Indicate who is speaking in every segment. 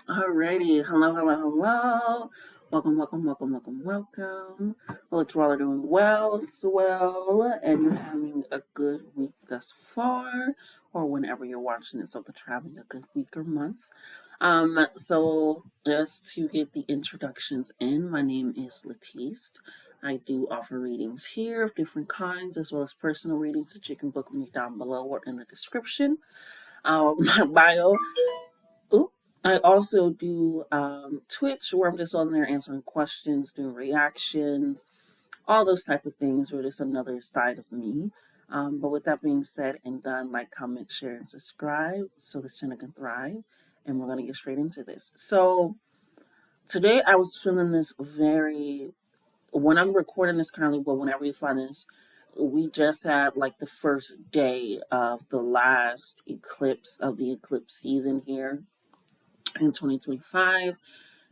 Speaker 1: Alrighty, hello, hello, hello. Welcome. Hope you all are doing well, swell, and you're having a good week thus far, or whenever you're watching this, so that you're having a good week or month. So just to get the introductions in, my name is Latiste. I do offer readings here of different kinds, as well as personal readings that you can book me down below or in the description. My bio. Ooh. I also do Twitch, where I'm just on there answering questions, doing reactions, all those type of things, or just another side of me. But with that being said and done, like, comment, share, and subscribe so the channel can thrive. And we're going to get straight into this. So today I was feeling this very, when I'm recording this currently, but whenever you find this, we just had like the first day of the last eclipse of the eclipse season here in 2025,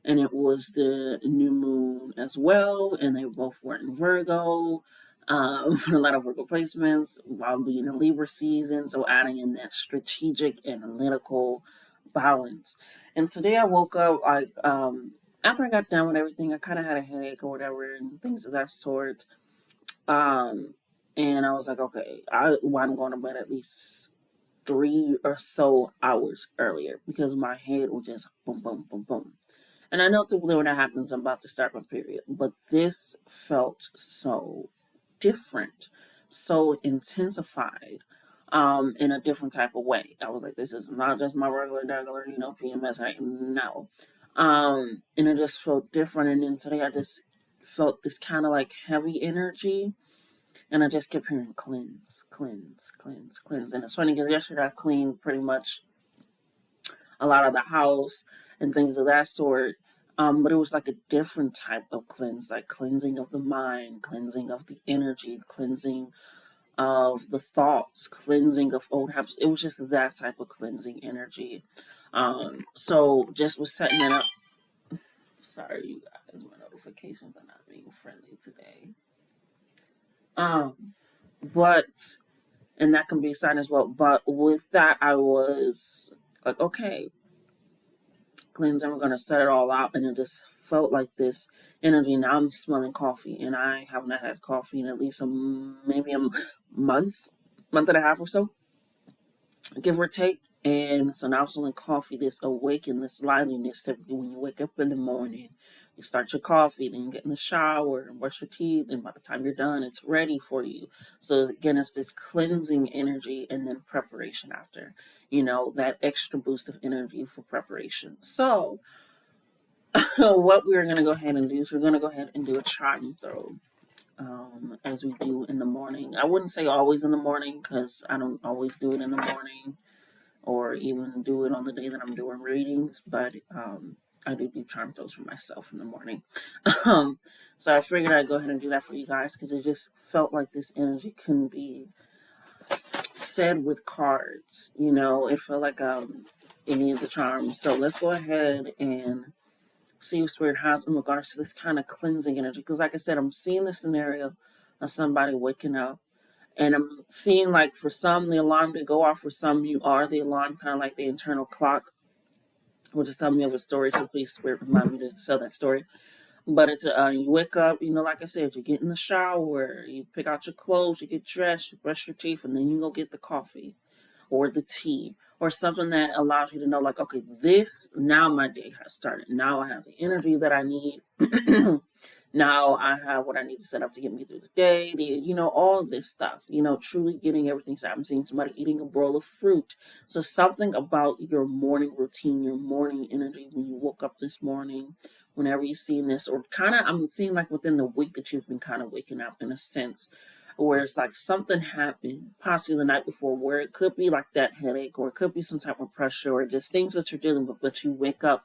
Speaker 1: and it was the new moon as well, and they both were in Virgo. A lot of Virgo placements while being a Libra season, so adding in that strategic analytical balance. And today I woke up like after I got done with everything, I kind of had a headache or whatever and things of that sort. Um, and I was like, okay, I'm going to bed at least 3 or so hours earlier because my head was just boom, boom, boom, boom. And I know typically when that happens, I'm about to start my period, but this felt so different, so intensified, in a different type of way. I was like, this is not just my regular, PMS. No. And it just felt different. And then today I just felt this kind of like heavy energy. And I just kept hearing cleanse, cleanse, cleanse, cleanse. And it's funny because yesterday I cleaned pretty much a lot of the house and things of that sort. But it was like a different type of cleanse, like cleansing of the mind, cleansing of the energy, cleansing of the thoughts, cleansing of old habits. It was just that type of cleansing energy. So just was setting it up. Sorry, you guys, my notifications are not being friendly today. Um, but and that can be a sign as well. But with that, I was like, okay, cleansing. We're gonna set it all out, and it just felt like this energy. Now I'm smelling coffee, and I have not had coffee in at least maybe a month and a half or so, give or take. And so now I'm smelling coffee. This awaken, this liveliness that when you wake up in the morning, you start your coffee, then you get in the shower and brush your teeth, and by the time you're done, it's ready for you. So again, it's this cleansing energy and then preparation after. That extra boost of energy for preparation. So what we're going to go ahead and do is we're going to go ahead and do a try and throw, as we do in the morning. I wouldn't say always in the morning because I don't always do it in the morning or even do it on the day that I'm doing readings, but I do charm throws for myself in the morning. um, so I figured I'd go ahead and do that for you guys because it just felt like this energy couldn't be said with cards. It felt like it needed the charm. So let's go ahead and see what Spirit has in regards to this kind of cleansing energy. Because, like I said, I'm seeing the scenario of somebody waking up, and I'm seeing, like, for some, the alarm to go off. For some, you are the alarm, kind of like the internal clock, which is telling me of a story. So please, Spirit, remind me to tell that story. But it's you wake up, like I said, you get in the shower, you pick out your clothes, you get dressed, you brush your teeth, and then you go get the coffee or the tea or something that allows you to know, like, okay, now my day has started. Now I have the energy that I need. Now I have what I need to set up to get me through the day. All this stuff, truly getting everything set. I'm seeing somebody eating a bowl of fruit. So something about your morning routine, your morning energy when you woke up this morning, whenever you've seen this, or kind of, I'm seeing like within the week that you've been kind of waking up in a sense where it's like something happened, possibly the night before, where it could be like that headache, or it could be some type of pressure, or just things that you're dealing with, but you wake up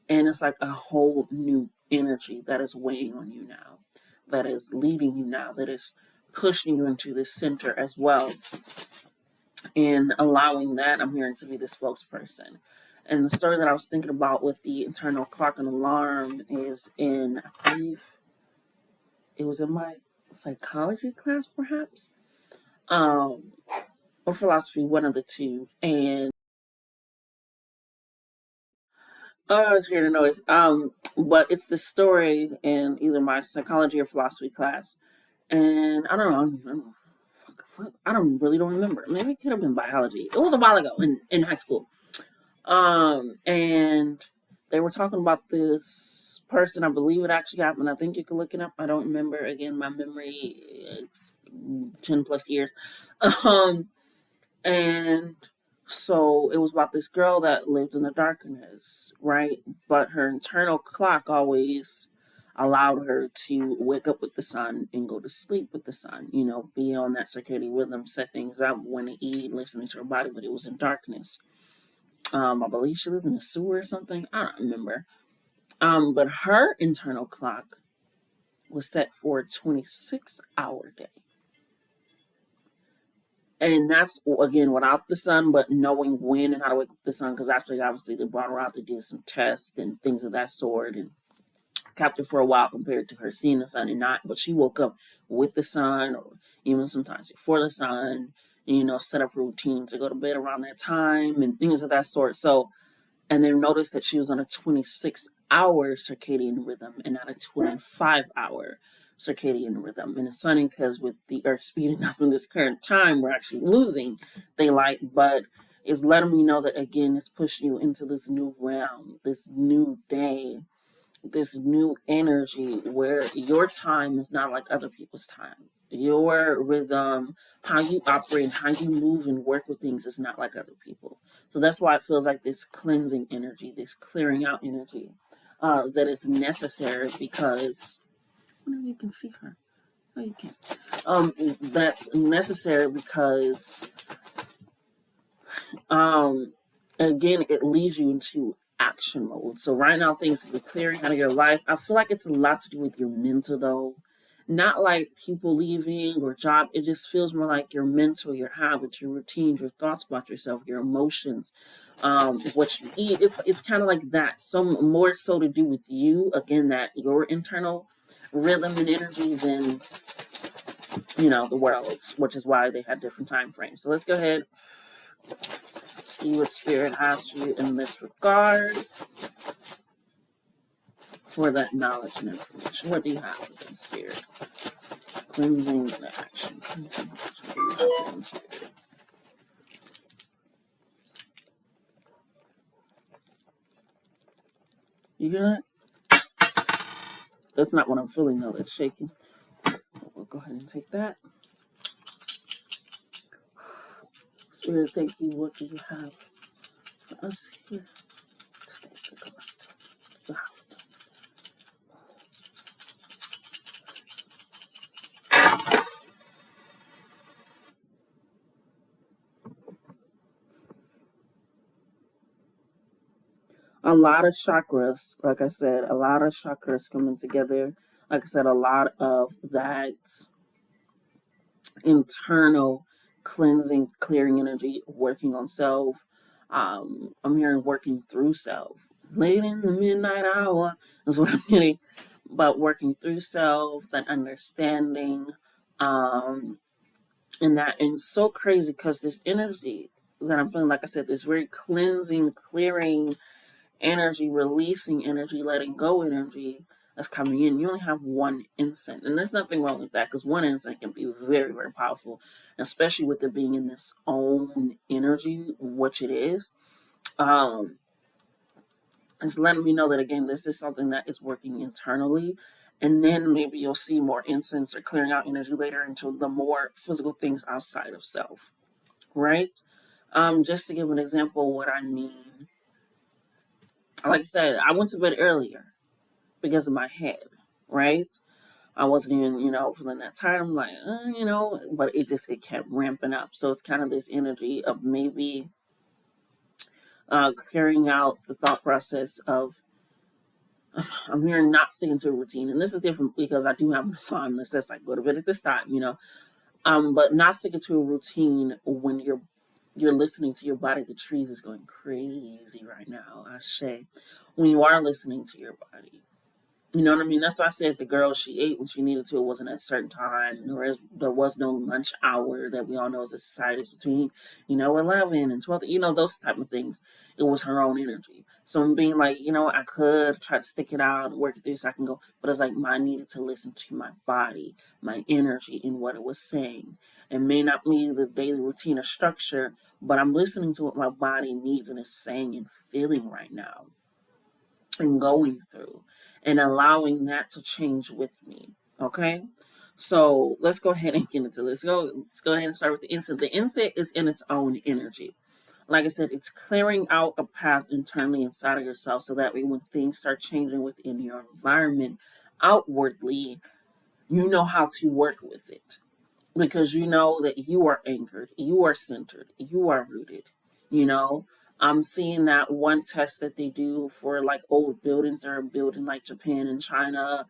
Speaker 1: and it's like a whole new energy that is weighing on you now, that is leading you now, that is pushing you into this center as well, and allowing that, I'm hearing, to be the spokesperson. And the story that I was thinking about with the internal clock and alarm is I believe it was in my psychology class, perhaps, um, or philosophy, one of the two. And Oh, I was hearing the noise. But it's the story in either my psychology or philosophy class, and I don't really don't remember. Maybe it could have been biology. It was a while ago in high school. And they were talking about this person. I believe it actually happened. I think you can look it up. I don't remember. Again, my memory, it's 10 plus years. Um, and so it was about this girl that lived in the darkness, right? But her internal clock always allowed her to wake up with the sun and go to sleep with the sun, be on that circadian rhythm, set things up when to eat, listening to her body, but it was in darkness. I believe she lived in a sewer or something. I don't remember. But her internal clock was set for a 26-hour day. And that's again without the sun, but knowing when and how to wake up the sun. Because actually, obviously, they brought her out to do some tests and things of that sort, and kept her for a while compared to her seeing the sun and not. But she woke up with the sun, or even sometimes before the sun. And, set up a routine to go to bed around that time and things of that sort. So, and then noticed that she was on a 26-hour circadian rhythm and not a 25-hour circadian rhythm. And it's funny because with the Earth speeding up in this current time, we're actually losing daylight, but it's letting me know that again, it's pushing you into this new realm, this new day, this new energy where your time is not like other people's time. Your rhythm, how you operate, how you move and work with things is not like other people. So that's why it feels like this cleansing energy, this clearing out energy that is necessary because I don't know if you can see her. Oh, you can. That's necessary because um, again, it leads you into action mode. So right now, things are clearing out of your life. I feel like it's a lot to do with your mental, though. Not like people leaving or job. It just feels more like your mental, your habits, your routines, your thoughts about yourself, your emotions, what you eat. It's kind of like that. So more so to do with you. Again, that your internal rhythm and energy than the world's, which is why they had different time frames. So let's go ahead, see what spirit has for you in this regard for that knowledge and information. What do you have within spirit? Cleansing the action. Cleansing the action. You hear that? That's not what I'm feeling though. It's shaking. We'll go ahead and take that. Spirit, thank you. What do you have for us here today? A lot of chakras, like I said, a lot of chakras coming together. Like I said, a lot of that internal cleansing, clearing energy, working on self. I'm hearing working through self. Late in the midnight hour is what I'm getting. But working through self, that understanding, um, and it's so crazy because this energy that I'm feeling, like I said, this very cleansing, clearing energy, releasing energy, letting go energy that's coming in. You only have one instant, and there's nothing wrong with that because one instant can be very, very powerful, especially with it being in this own energy, which it is. Um, it's letting me know that again, this is something that is working internally, and then maybe you'll see more incense or clearing out energy later into the more physical things outside of self, right? Just to give an example, what I mean, like I said, I went to bed earlier because of my head, right? I wasn't even, feeling that tired. I'm like, but it kept ramping up. So it's kind of this energy of maybe clearing out the thought process of I'm here not sticking to a routine. And this is different because I do have a time that says like go to bed at this time, but not sticking to a routine when you're listening to your body. The trees is going crazy right now, I say. When you are listening to your body, you know what I mean? That's why I said the girl, she ate when she needed to. It wasn't at a certain time. There was no lunch hour that we all know as a society is between, 11 and 12, those type of things. it was her own energy. So I'm being like, I could try to stick it out and work it through so I can go, but it's like I needed to listen to my body, my energy, and what it was saying. It may not be the daily routine or structure, but I'm listening to what my body needs and is saying and feeling right now and going through and allowing that to change with me. Okay. So let's go ahead and get into this. Let's go ahead and start with the inset. The inset is in its own energy. Like I said, it's clearing out a path internally inside of yourself so that way when things start changing within your environment outwardly, you know how to work with it because you know that you are anchored, you are centered, you are rooted. You know, I'm seeing that one test that they do for like old buildings that are built in like Japan and China,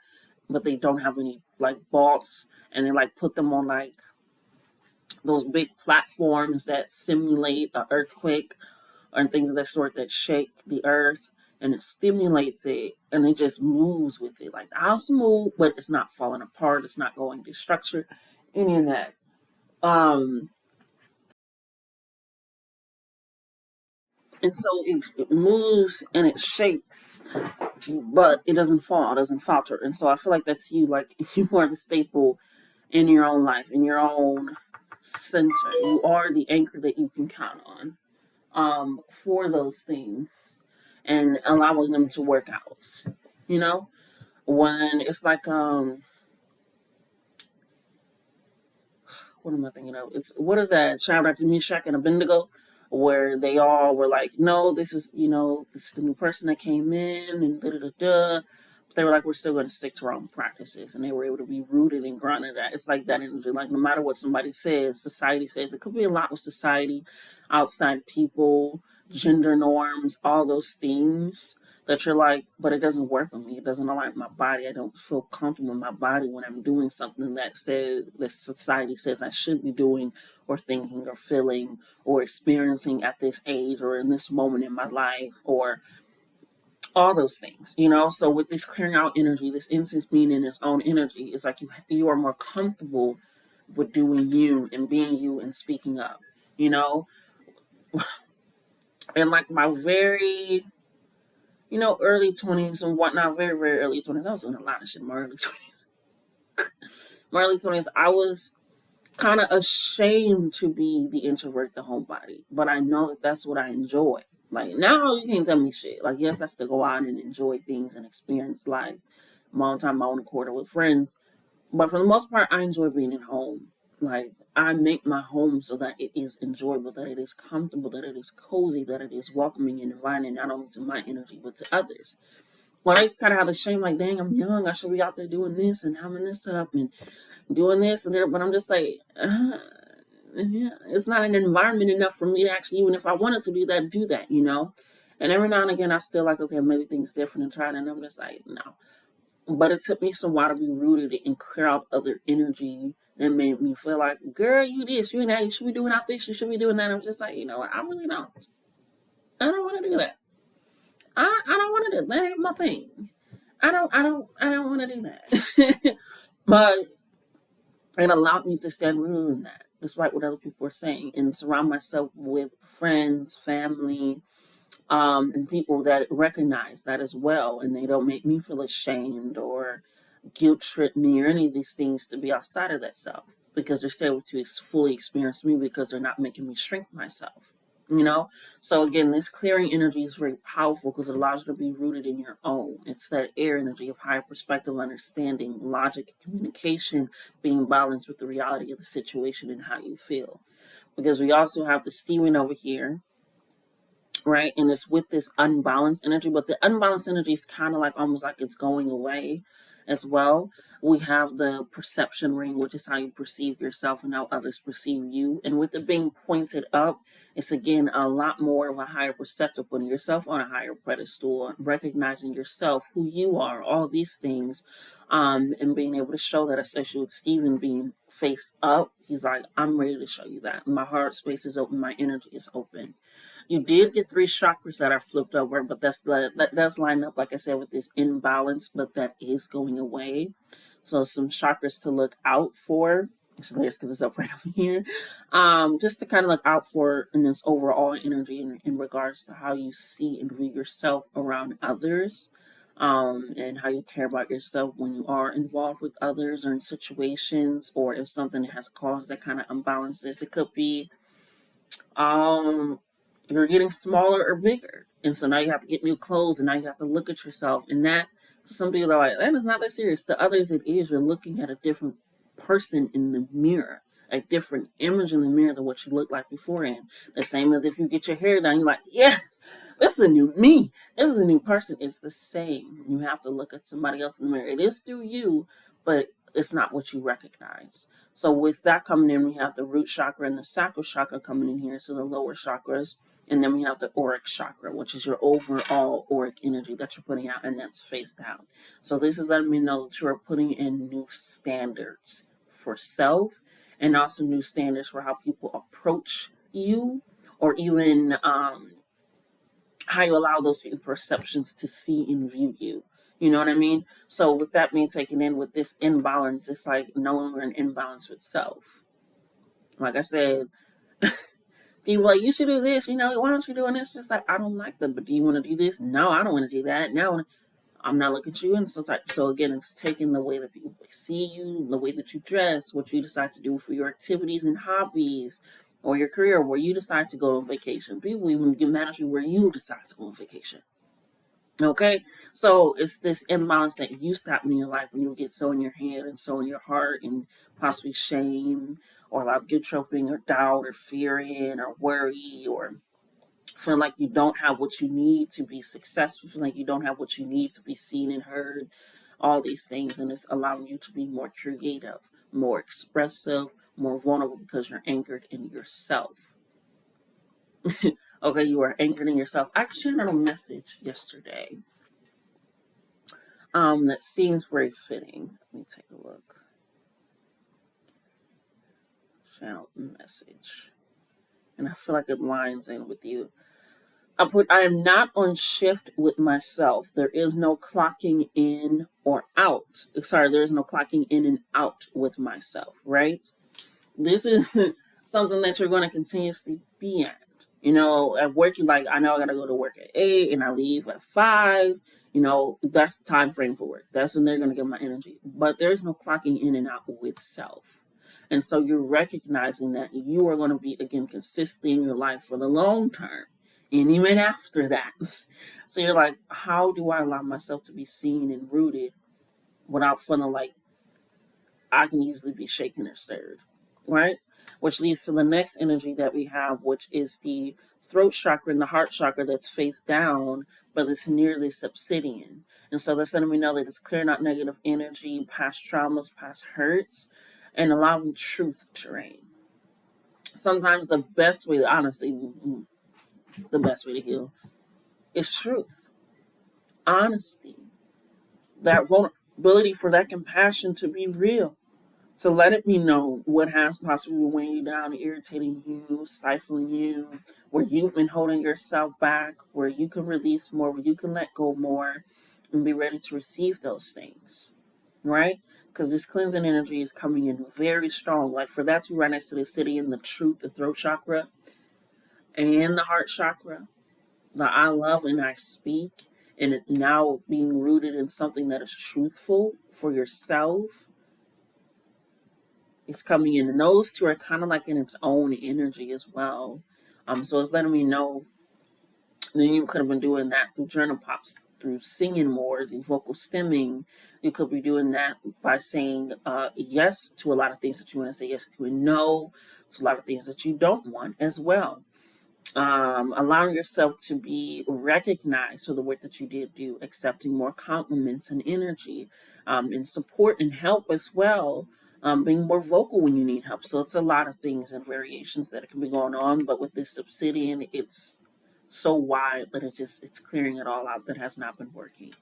Speaker 1: but they don't have any like vaults, and they like put them on like those big platforms that simulate an earthquake or things of that sort that shake the earth, and it stimulates it and it just moves with it. Like the house move, but it's not falling apart, it's not going to structure, any of that. Um and so it moves and it shakes, but it doesn't fall, it doesn't falter. And so I feel like that's you, like you are the staple in your own life, in your own center. You are the anchor that you can count on for those things and allowing them to work out. You know, when it's like what am I thinking of? It's what is that? Shadrach, Meshach, and Abednego, where they all were like, "No, this is this is the new person that came in," and da da da da. But they were like, "We're still going to stick to our own practices," and they were able to be rooted and grounded. That it's like that energy. Like no matter what somebody says, society says, it could be a lot with society, outside people, gender norms, all those things that you're like, but it doesn't work for me. It doesn't align with my body. I don't feel comfortable in my body when I'm doing something that society says I should be doing or thinking or feeling or experiencing at this age or in this moment in my life or all those things. So with this clearing out energy, this incense being in its own energy, it's like you are more comfortable with doing you and being you and speaking up, you know? And like my very early 20s and whatnot, very, very early 20s. I was doing a lot of shit in my early 20s. My early 20s, I was kind of ashamed to be the introvert, the homebody. But I know that that's what I enjoy. Like, now you can't tell me shit. Like, yes, I still go out and enjoy things and experience life. My own time, my own quarter with friends. But for the most part, I enjoy being at home. Like, I make my home so that it is enjoyable, that it is comfortable, that it is cozy, that it is welcoming and inviting, not only to my energy, but to others. When I used to kind of have the shame, like, dang, I'm young, I should be out there doing this and having this up and doing this and there. But I'm just like, yeah, it's not an environment enough for me to actually, even if I wanted to do that. And every now and again, I still like, okay, maybe things different and try it. And I'm just like, no. But it took me some while to be rooted and clear out other energy that made me feel like, girl, you this, you that, you should be doing out this, you should be doing that. I'm just like, you know what, I really don't. I don't want to do that. I don't want to do that. That ain't my thing. I don't want to do that. But it allowed me to stand rooted in that, despite what other people were saying, and surround myself with friends, family, and people that recognize that as well, and they don't make me feel ashamed or guilt trip me or any of these things to be outside of that self because they're still able to fully experience me because they're not making me shrink myself. You know, so again, this clearing energy is very powerful because it allows you to be rooted in your own. It's that air energy of higher perspective, understanding, logic, communication, being balanced with the reality of the situation and how you feel. Because we also have the steaming over here, right? And it's with this unbalanced energy, but the unbalanced energy is kind of like almost like it's going away as well. We have the perception ring, which is how you perceive yourself and how others perceive you. And with it being pointed up, it's again a lot more of a higher perspective, putting yourself on a higher pedestal, recognizing yourself, who you are, all these things, and being able to show that, especially with Stephen being face up. He's like, I'm ready to show you that. My heart space is open, my energy is open. You did get three chakras that are flipped over, but that does line up, like I said, with this imbalance, but that is going away. So some chakras to look out for. It's layers because it's up right over here. Just to kind of look out for in this overall energy in regards to how you see and view yourself around others, and how you care about yourself when you are involved with others or in situations, or if something has caused that kind of imbalances. It could be um, you're getting smaller or bigger. And so now you have to get new clothes and now you have to look at yourself. And that, to some people, are like, that is not that serious. To others, it is. You're looking at a different person in the mirror, a different image in the mirror than what you looked like beforehand. The same as if you get your hair done, you're like, yes, this is a new me. This is a new person. It's the same. You have to look at somebody else in the mirror. It is through you, but it's not what you recognize. So with that coming in, we have the root chakra and the sacral chakra coming in here, so the lower chakras. And then we have the auric chakra, which is your overall auric energy that you're putting out, and that's face down. So this is letting me know that you are putting in new standards for self, and also new standards for how people approach you, or even how you allow those people perceptions to see and view you. You know what I mean? So with that being taken in with this imbalance, it's like no longer an imbalance with self. Like I said, people are like, you should do this, why don't you doing this? Just like, I don't like that, but do you want to do this? No, I don't want to do that. No, I'm not looking at you in some type. So again, it's taking the way that people see you, the way that you dress, what you decide to do for your activities and hobbies, or your career, where you decide to go on vacation. People even get mad at you where you decide to go on vacation. Okay, so it's this imbalance that used to happen in your life when you get so in your head and so in your heart, and possibly shame or like guilt tripping or doubt or fearing or worry, or feel like you don't have what you need to be successful, feel like you don't have what you need to be seen and heard, all these things. And it's allowing you to be more creative, more expressive, more vulnerable, because you're anchored in yourself. Okay, you are anchored in yourself. I shared a message yesterday that seems very fitting. Let me take a look. Channel message. And I feel like it lines in with you. I am not on shift with myself. There is no clocking in or out. Sorry, there is no clocking in and out with myself, right? This is something that you're going to continuously be at. At work, you like, I know I got to go to work at 8 and I leave at 5. That's the time frame for work. That's when they're going to get my energy. But there's no clocking in and out with self. And so you're recognizing that you are going to be, again, consistent in your life for the long term. And even after that. So you're like, how do I allow myself to be seen and rooted without feeling like I can easily be shaken or stirred, right? Which leads to the next energy that we have, which is the throat chakra and the heart chakra that's face down, but it's nearly subsidian. And so that's letting me know that it's clearing out negative energy, past traumas, past hurts, and allowing truth to reign. Sometimes the best way, honestly, the best way to heal is truth, honesty, that vulnerability for that compassion to be real, to let it be known what has possibly been weighing you down, irritating you, stifling you, where you've been holding yourself back, where you can release more, where you can let go more, and be ready to receive those things, right? Because this cleansing energy is coming in very strong. Like for that to be right next to the city and the truth, the throat chakra, and the heart chakra, the I love and I speak, and it now being rooted in something that is truthful for yourself. It's coming in, and those two are kind of like in its own energy as well. So it's letting me know that you could have been doing that through journal pops, through singing more, the vocal stemming. You could be doing that by saying yes to a lot of things that you want to say yes to, and no to a lot of things that you don't want as well. Allowing yourself to be recognized for the work that you did do, accepting more compliments and energy, and support and help as well, being more vocal when you need help. So it's a lot of things and variations that can be going on, but with this obsidian, it's so wide that it's clearing it all out that has not been working.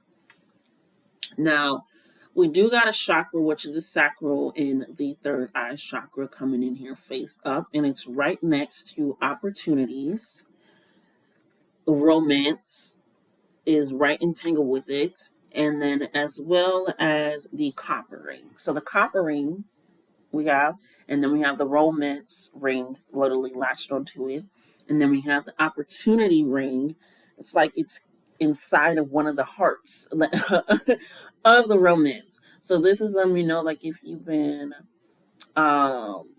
Speaker 1: Now, we do got a chakra, which is the sacral and the third eye chakra coming in here face up, and it's right next to opportunities. Romance is right entangled with it, and then as well as the copper ring. So the copper ring We have, and then we have the romance ring literally latched onto it, and then we have the opportunity ring. It's like it's inside of one of the hearts of the romance. So this is like if you've been um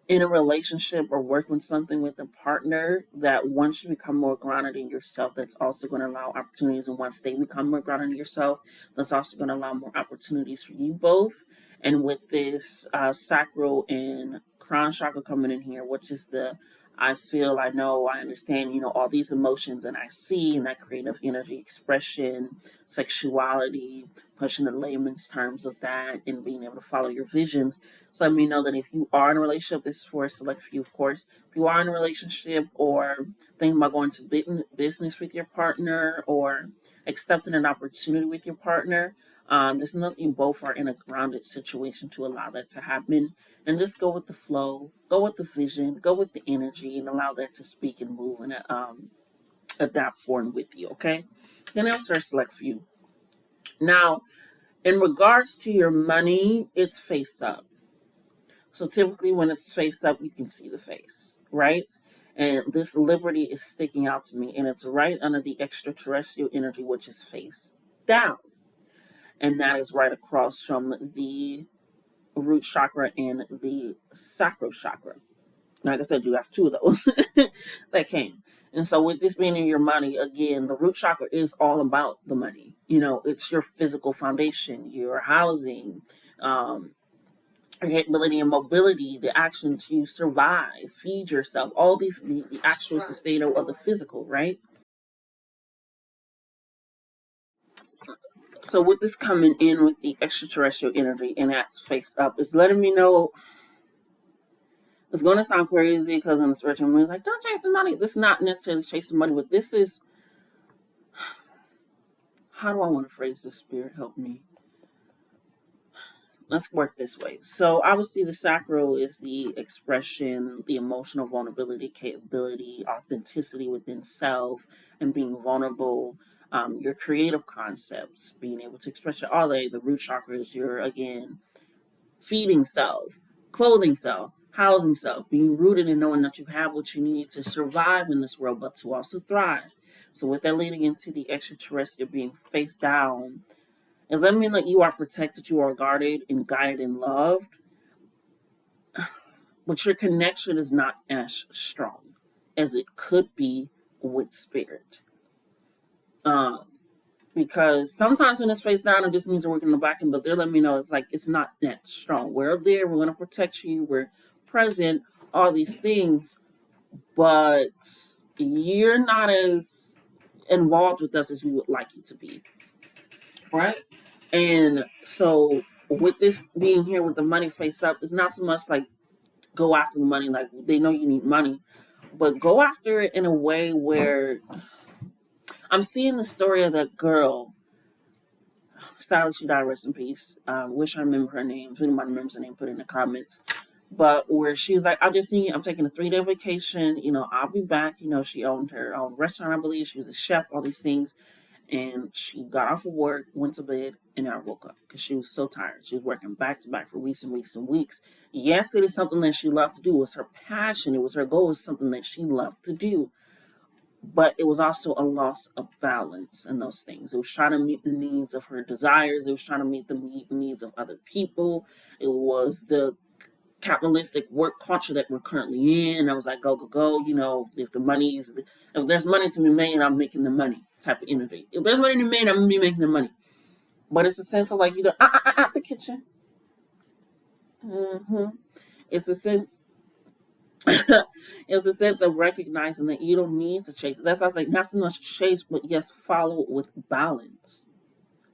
Speaker 1: in a relationship or working with something with a partner, that once you become more grounded in yourself, that's also going to allow opportunities. And once they become more grounded in yourself, that's also going to allow more opportunities for you both. And with this sacral and crown chakra coming in here, which is the I feel, I know, I understand, all these emotions, and I see, and that creative energy expression, sexuality, pushing the layman's terms of that, and being able to follow your visions. So let me know that if you are in a relationship, this is for a select few, of course. If you are in a relationship or thinking about going to business with your partner or accepting an opportunity with your partner, just know that you both are in a grounded situation to allow that to happen. And just go with the flow, go with the vision, go with the energy, and allow that to speak and move and adapt for and with you, okay? Then I'll start select for you. Now, in regards to your money, it's face up. So typically, when it's face up, you can see the face, right? And this liberty is sticking out to me, and it's right under the extraterrestrial energy, which is face down. And that is right across from the root chakra and the sacral chakra. Like I said, you have two of those that came. And so, with this being in your money, again, the root chakra is all about the money. It's your physical foundation, your housing, um, ability and mobility, the action to survive, feed yourself, all these, the actual sustainer of the physical, right? So with this coming in with the extraterrestrial energy and that's face up, it's letting me know it's going to sound crazy because in the spiritual realm, it's like, don't chase the money. This is not necessarily chasing money, but this is, how do I want to phrase this, Spirit? Help me. Let's work this way. So obviously the sacral is the expression, the emotional vulnerability, capability, authenticity within self, and being vulnerable. Your creative concepts, being able to express your all the root chakra is your, again, feeding self, clothing self, housing self, being rooted in knowing that you have what you need to survive in this world, but to also thrive. So with that leading into the extraterrestrial being face down, does that mean that you are protected, you are guarded and guided and loved? But your connection is not as strong as it could be with spirit. Um, because sometimes when it's face down, it just means they're working in the back end, but they're letting me know it's like it's not that strong. We're there, we're gonna protect you, we're present, all these things, but you're not as involved with us as we would like you to be. Right? And so with this being here with the money face up, it's not so much like go after the money, like they know you need money, but go after it in a way where I'm seeing the story of that girl. Sadly, she died. Rest in peace. Wish I remember her name. If anybody remembers her name, put it in the comments. But where she was like, I just need, I'm taking a 3-day vacation. I'll be back. She owned her own restaurant, I believe. She was a chef, all these things. And she got off of work, went to bed, and I woke up because she was so tired. She was working back to back for weeks and weeks and weeks. Yes, it is something that she loved to do. It was her passion. It was her goal. It was something that she loved to do. But it was also a loss of balance in those things. It was trying to meet the needs of her desires. It was trying to meet the needs of other people. It was the capitalistic work culture that we're currently in. I was like, go, go, go. If there's money to be made, I'm making the money type of energy. If there's money to be made, I'm going to be making the money. But it's a sense of like, the kitchen. hmm It's a sense it's a sense of recognizing that you don't need to chase it. That's why I was like, not so much chase, but yes, follow with balance.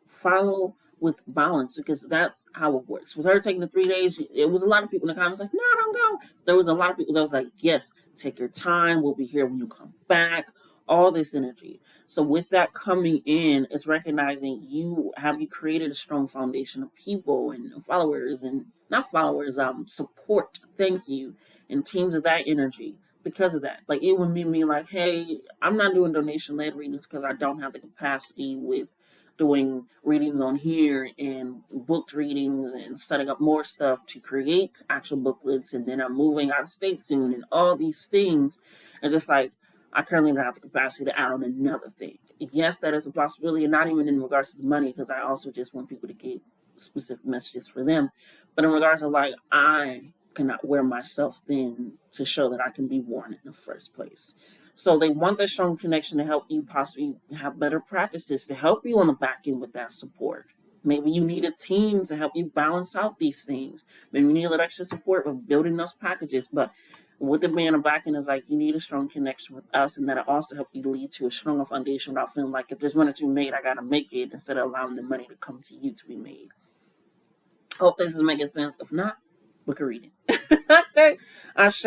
Speaker 1: Follow with balance because that's how it works. With her taking the 3 days, it was a lot of people in the comments like, no, don't go. There was a lot of people that was like, yes, take your time. We'll be here when you come back. All this energy. So with that coming in, it's recognizing you created a strong foundation of people and followers and not followers, support. Thank you. And teams of that energy because of that. Like it would mean me like, hey, I'm not doing donation led readings because I don't have the capacity with doing readings on here and booked readings and setting up more stuff to create actual booklets. And then I'm moving out of state soon and all these things. And just like, I currently don't have the capacity to add on another thing. Yes, that is a possibility, and not even in regards to the money, because I also just want people to get specific messages for them. But in regards to like, I cannot wear myself thin to show that I can be worn in the first place. So they want that strong connection to help you possibly have better practices to help you on the back end with that support. Maybe you need a team to help you balance out these things. Maybe you need a little extra support with building those packages. But with the being a back end is like, you need a strong connection with us, and that'll also help you lead to a stronger foundation without feeling like if there's money to be made, I gotta make it instead of allowing the money to come to you to be made. Hope this is making sense. If not, book a reading. Okay, Ashe.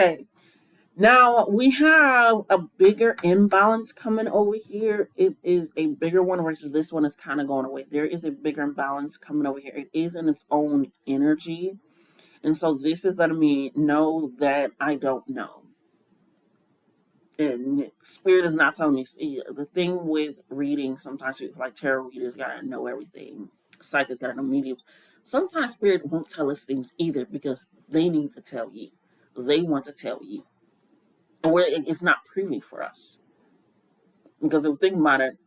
Speaker 1: Now we have a bigger imbalance coming over here. It is a bigger one versus this one is kind of going away. There is a bigger imbalance coming over here. It is in its own energy. And so this is letting me know that I don't know. And Spirit is not telling me. See, the thing with reading, sometimes people like tarot readers gotta know everything. Psychics gotta know mediums. Sometimes Spirit won't tell us things either because they need to tell you. They want to tell you. Or it's not privy for us. Because if we think about it,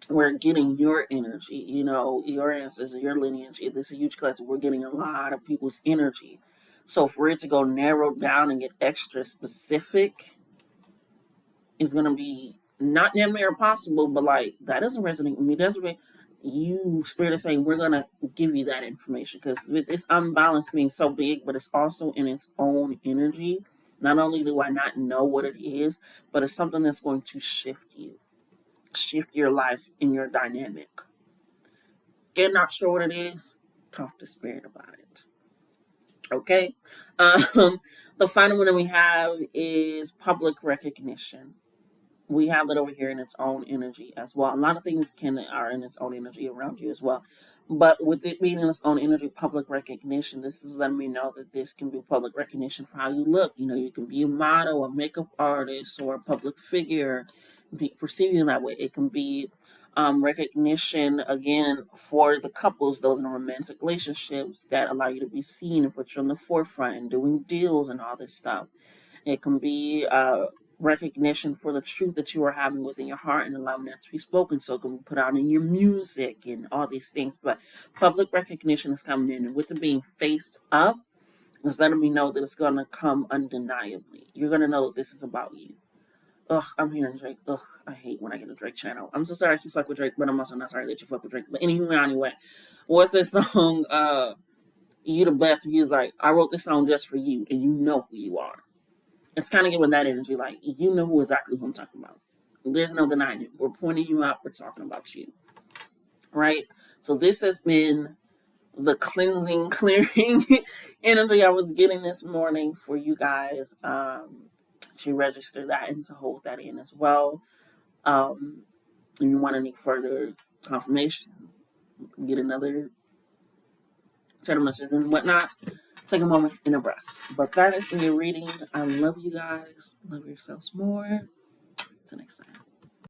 Speaker 1: we're getting your energy, your ancestors, your lineage. This is a huge collective. We're getting a lot of people's energy. So for it to go narrow down and get extra specific is going to be not damn near impossible, but like that doesn't resonate with me. You, Spirit is saying we're going to give you that information because with this unbalance being so big, but it's also in its own energy. Not only do I not know what it is, but it's something that's going to shift your life in your dynamic. Again, not sure what it is, talk to Spirit about it. Okay. The final one that we have is public recognition. We have that over here in its own energy as well. A lot of things are in its own energy around you as well. But with it being in its own energy, public recognition, this is letting me know that this can be public recognition for how you look. You can be a model, a makeup artist, or a public figure, perceive you that way. It can be recognition, again, for the couples, those in romantic relationships that allow you to be seen and put you on the forefront and doing deals and all this stuff. It can be recognition for the truth that you are having within your heart and allowing that to be spoken, so it can be put out in your music and all these things. But public recognition is coming in, and with it being face up, it's letting me know that it's going to come undeniably. You're going to know that this is about you. Ugh, I'm hearing Drake. Ugh, I hate when I get a Drake channel. I'm so sorry if you fuck with Drake, but I'm also not sorry that you fuck with Drake. But anyway, what's this song? You the best. He's like, I wrote this song just for you, and you know who you are. It's kind of giving that energy, like, you know exactly who I'm talking about. There's no denying it. We're pointing you out. We're talking about you. Right? So this has been the cleansing, clearing energy I was getting this morning for you guys to register that and to hold that in as well. And you want any further confirmation, get another channel messages and whatnot, take a moment and a breath. But that is for your reading. I love you guys. Love yourselves more. Till next time.